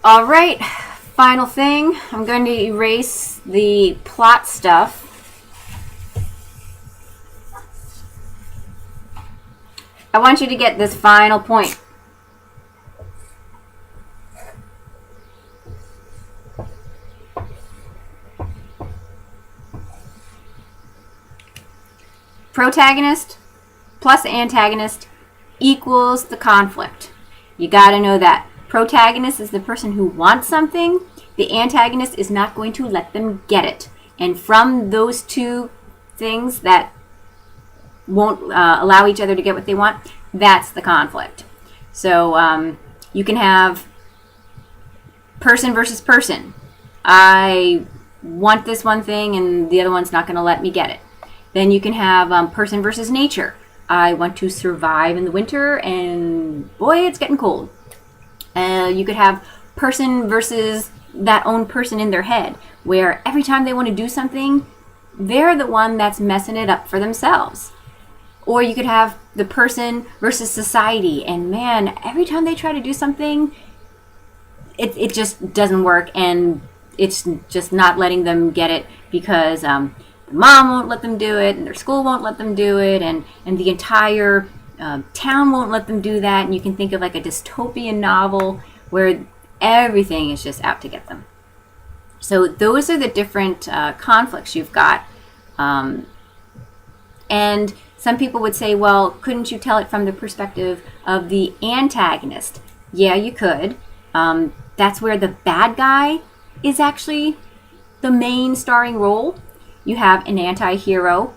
All right, final thing. I'm going to erase the plot stuff. I want you to get this final point. Protagonist plus antagonist equals the conflict. You got to know that. Protagonist is the person who wants something. The antagonist is not going to let them get it. And from those two things that won't allow each other to get what they want, that's the conflict. So you can have person versus person. I want this one thing and the other one's not going to let me get it. Then you can have person versus nature. I want to survive in the winter and boy, it's getting cold. You could have person versus that own person in their head, where every time they want to do something, they're the one that's messing it up for themselves. Or you could have the person versus society, and man, every time they try to do something, it just doesn't work, and it's just not letting them get it because the mom won't let them do it, and their school won't let them do it, and the entire town won't let them do that. And you can think of like a dystopian novel where everything is just out to get them. So those are the different conflicts you've got. And some people would say, well, couldn't you tell it from the perspective of the antagonist? Yeah, you could. That's where the bad guy is actually the main starring role. You have an anti-hero.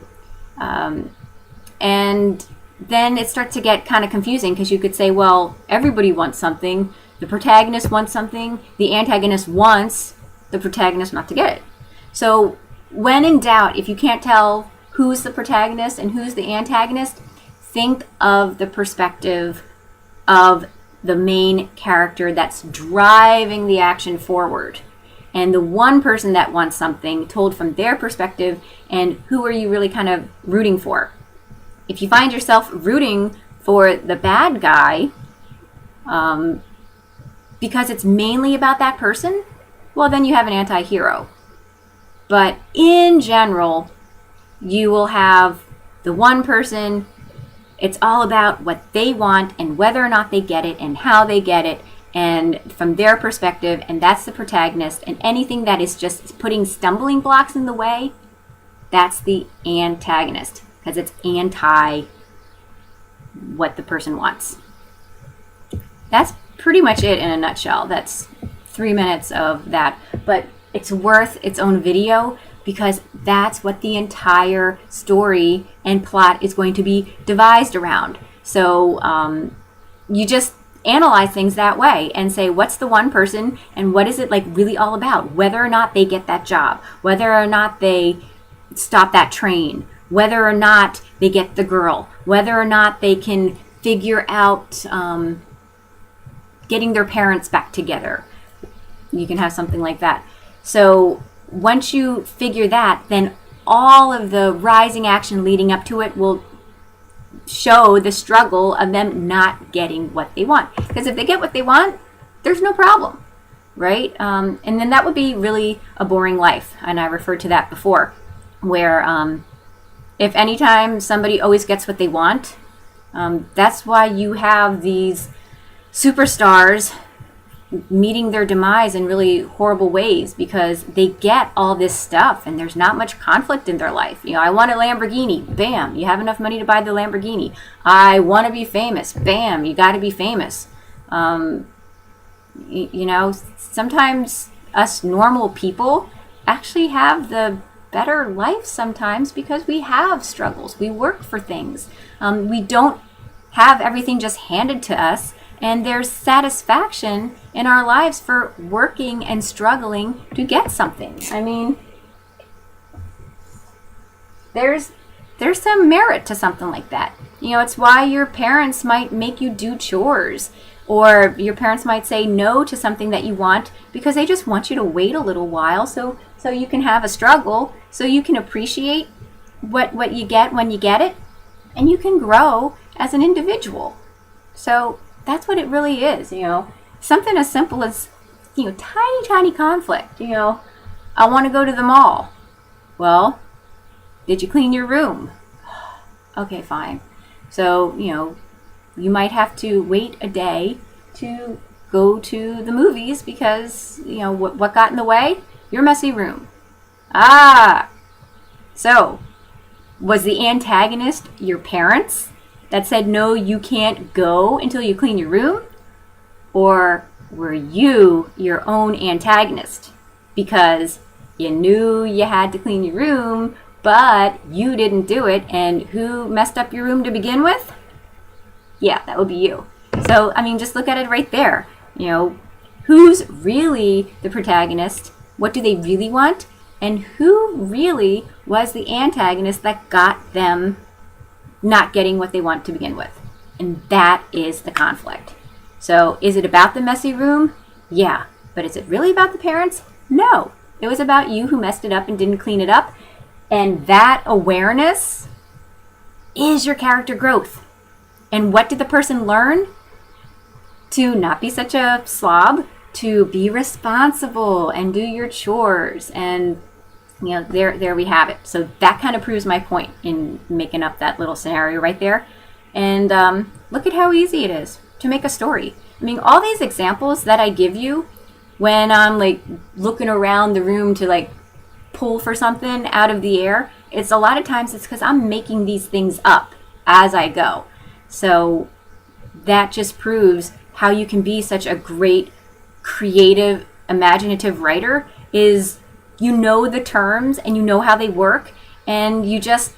And then it starts to get kind of confusing because you could say, well, everybody wants something. The protagonist wants something. The antagonist wants the protagonist not to get it. So when in doubt, if you can't tell who's the protagonist and who's the antagonist, think of the perspective of the main character that's driving the action forward. And the one person that wants something told from their perspective, and who are you really kind of rooting for? If you find yourself rooting for the bad guy because it's mainly about that person, well, then you have an anti-hero. But in general, you will have the one person, it's all about what they want and whether or not they get it and how they get it and from their perspective, and that's the protagonist. And anything that is just putting stumbling blocks in the way, that's the antagonist, because it's anti what the person wants. That's pretty much it in a nutshell. That's 3 minutes of that, but it's worth its own video because that's what the entire story and plot is going to be devised around. So you just analyze things that way and say, what's the one person and what is it like really all about? Whether or not they get that job, whether or not they stop that train, whether or not they get the girl, whether or not they can figure out getting their parents back together. You can have something like that. So once you figure that, then all of the rising action leading up to it will show the struggle of them not getting what they want. Because if they get what they want, there's no problem, right? And then that would be really a boring life. And I referred to that before, where if anytime somebody always gets what they want, that's why you have these superstars meeting their demise in really horrible ways, because they get all this stuff and there's not much conflict in their life. You know, I want a Lamborghini. Bam, you have enough money to buy the Lamborghini. I want to be famous. Bam, you got to be famous. You know, sometimes us normal people actually have the better life sometimes because we have struggles. We work for things. We don't have everything just handed to us. And there's satisfaction in our lives for working and struggling to get something. I mean, there's some merit to something like that. You know, it's why your parents might make you do chores, or your parents might say no to something that you want because they just want you to wait a little while so you can have a struggle, so you can appreciate what you get when you get it, and you can grow as an individual. So that's what it really is, you know. Something as simple as tiny, tiny conflict. I want to go to the mall. Well, did you clean your room? Okay, fine. So, you might have to wait a day to go to the movies because, what got in the way? Your messy room. So was the antagonist your parents that said, no, you can't go until you clean your room? Or were you your own antagonist because you knew you had to clean your room, but you didn't do it? And who messed up your room to begin with? Yeah, that would be you. So, just look at it right there. Who's really the protagonist? What do they really want? And who really was the antagonist that got them not getting what they want to begin with? And that is the conflict. So is it about the messy room? Yeah. But is it really about the parents? No. It was about you who messed it up and didn't clean it up. And that awareness is your character growth. And what did the person learn? To not be such a slob, to be responsible and do your chores. And there we have it. So that kind of proves my point in making up that little scenario right there. And look at how easy it is to make a story. All these examples that I give you when I'm looking around the room to pull for something out of the air, it's a lot of times it's because I'm making these things up as I go. So that just proves how you can be such a great, creative, imaginative writer is the terms and how they work, and you just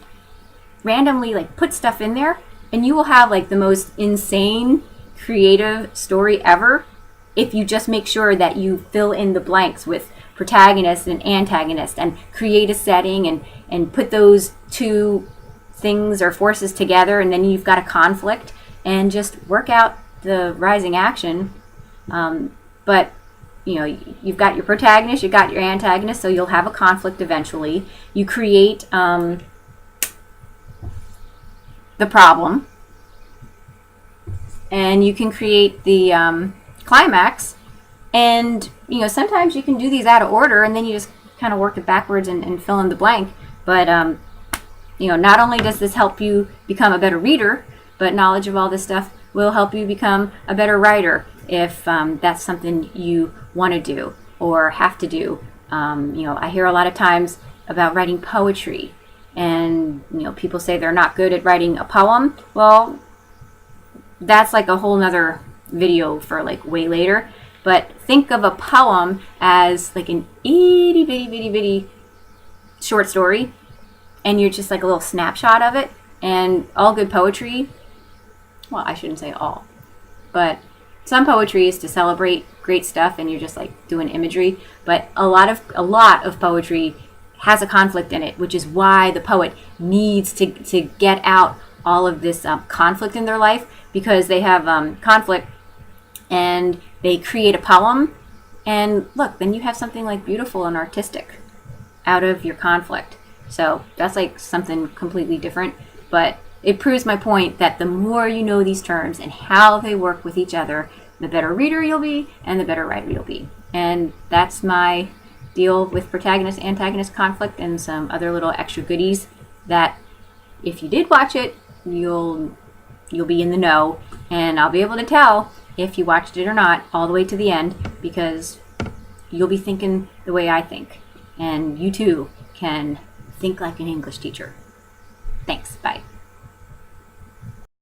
randomly put stuff in there, and you will have the most insane creative story ever if you just make sure that you fill in the blanks with protagonist and antagonist and create a setting and put those two things or forces together, and then you've got a conflict and just work out the rising action. But you've got your protagonist, you've got your antagonist, so you'll have a conflict eventually. You create the problem, and you can create the climax. And sometimes you can do these out of order, and then you just kind of work it backwards and fill in the blank. But not only does this help you become a better reader, but knowledge of all this stuff will help you become a better writer if that's something you want to do or have to do. I hear a lot of times about writing poetry, and people say they're not good at writing a poem. Well, that's a whole nother video for way later. But think of a poem as an itty bitty bitty bitty short story, and you're just a little snapshot of it. And all good poetry, well, I shouldn't say all, but some poetry is to celebrate great stuff, and you're just doing imagery. But a lot of poetry has a conflict in it, which is why the poet needs to get out all of this conflict in their life, because they have conflict, and they create a poem, and look, then you have something beautiful and artistic out of your conflict. So that's something completely different, but it proves my point that the more you know these terms and how they work with each other, the better reader you'll be and the better writer you'll be. And that's my deal with protagonist, antagonist conflict, and some other little extra goodies that if you did watch it, you'll be in the know, and I'll be able to tell if you watched it or not all the way to the end, because you'll be thinking the way I think, and you too can think like an English teacher. Thanks. Bye.